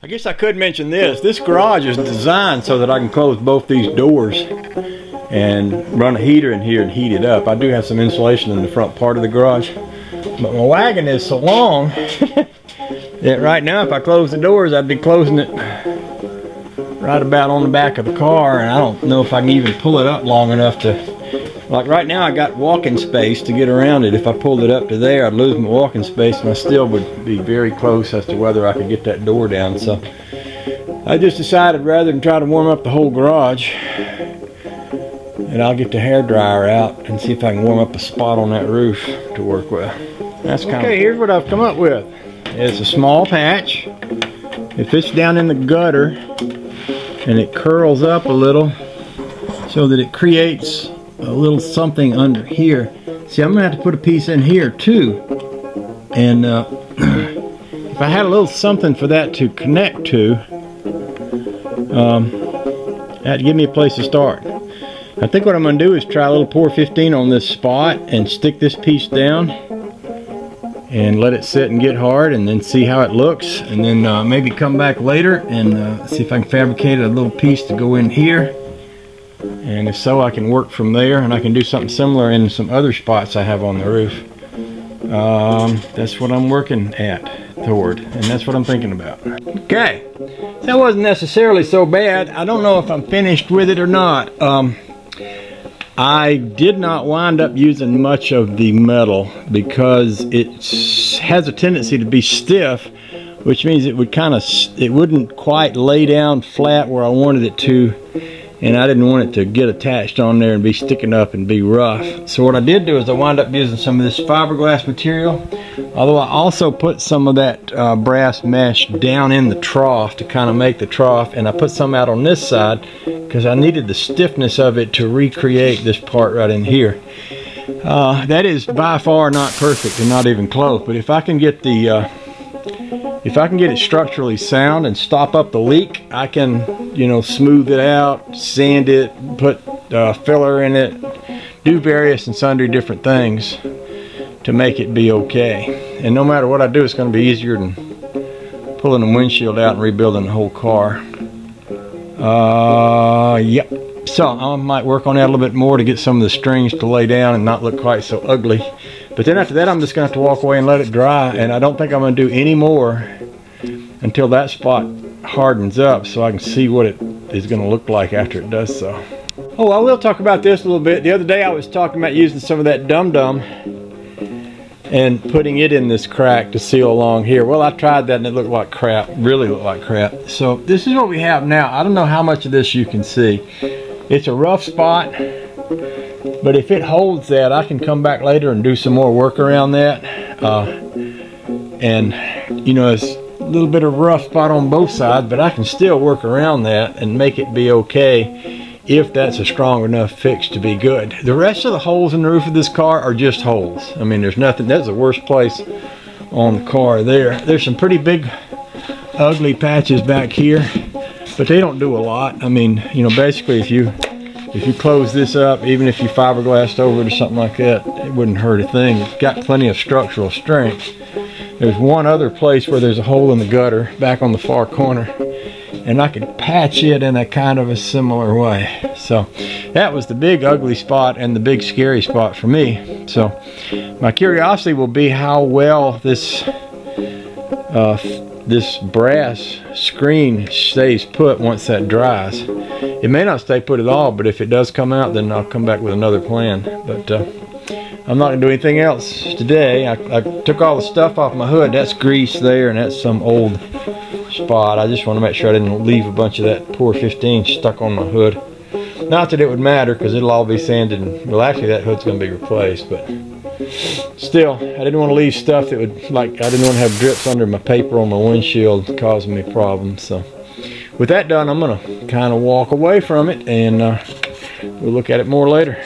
I guess I could mention this. This garage is designed so that I can close both these doors and run a heater in here and heat it up. I do have some insulation in the front part of the garage, but my wagon is so long that right now if I close the doors, I'd be closing it right about on the back of the car, and I don't know if I can even pull it up long enough to, like right now I got walking space to get around it. If I pulled it up to there, I'd lose my walking space and I still would be very close as to whether I could get that door down. So I just decided rather than try to warm up the whole garage, and I'll get the hairdryer out and see if I can warm up a spot on that roof to work with. That's kind of okay. Here's what I've come up with. It's a small patch. It fits down in the gutter and it curls up a little so that it creates a little something under here. See, I'm gonna have to put a piece in here too, and if I had a little something for that to connect to, that'd give me a place to start. I think what I'm gonna do is try a little pour 15 on this spot and stick this piece down and let it sit and get hard, and then see how it looks, and then maybe come back later and see if I can fabricate a little piece to go in here. And if so, I can work from there, and I can do something similar in some other spots I have on the roof. That's what I'm working toward, and that's what I'm thinking about. Okay, that wasn't necessarily so bad. I don't know if I'm finished with it or not. I did not wind up using much of the metal because it has a tendency to be stiff, which means it wouldn't quite lay down flat where I wanted it to, and I didn't want it to get attached on there and be sticking up and be rough. So what I did do is I wound up using some of this fiberglass material, although I also put some of that brass mesh down in the trough to kind of make the trough, and I put some out on this side because I needed the stiffness of it to recreate this part right in here. That is by far not perfect and not even close, but if I can get it structurally sound and stop up the leak, I can, you know, smooth it out, sand it, put filler in it, do various and sundry different things to make it be okay. And no matter what I do, it's going to be easier than pulling the windshield out and rebuilding the whole car. Yep. So I might work on that a little bit more to get some of the strings to lay down and not look quite so ugly. But then after that, I'm just going to have to walk away and let it dry, and I don't think I'm going to do any more until that spot hardens up so I can see what it is going to look like after it does so. Oh, I will talk about this a little bit. The other day I was talking about using some of that dum-dum and putting it in this crack to seal along here. Well, I tried that and it looked like crap, really looked like crap. So this is what we have now. I don't know how much of this you can see. It's a rough spot, but if it holds that, I can come back later and do some more work around that. And you know, it's a little bit of a rough spot on both sides, but I can still work around that and make it be okay if that's a strong enough fix to be good. The rest of the holes in the roof of this car are just holes. I mean, there's nothing. That's the worst place on the car there. There's some pretty big ugly patches back here, but they don't do a lot. I mean, you know, basically if you close this up, even if you fiberglassed over it or something like that, it wouldn't hurt a thing. It's got plenty of structural strength. There's one other place where there's a hole in the gutter back on the far corner, and I could patch it in a kind of a similar way. So that was the big ugly spot and the big scary spot for me. So my curiosity will be how well this brass screen stays put once that dries. It may not stay put at all, but if it does come out, then I'll come back with another plan. But I'm not going to do anything else today. I took all the stuff off my hood. That's grease there, and that's some old spot. I just want to make sure I didn't leave a bunch of that pour 15 stuck on my hood. Not that it would matter, because it'll all be sanded. And, well, actually, that hood's going to be replaced, but still, I didn't want to leave stuff that would, like, I didn't want to have drips under my paper on my windshield causing me problems. So with that done, I'm going to kind of walk away from it, and we'll look at it more later.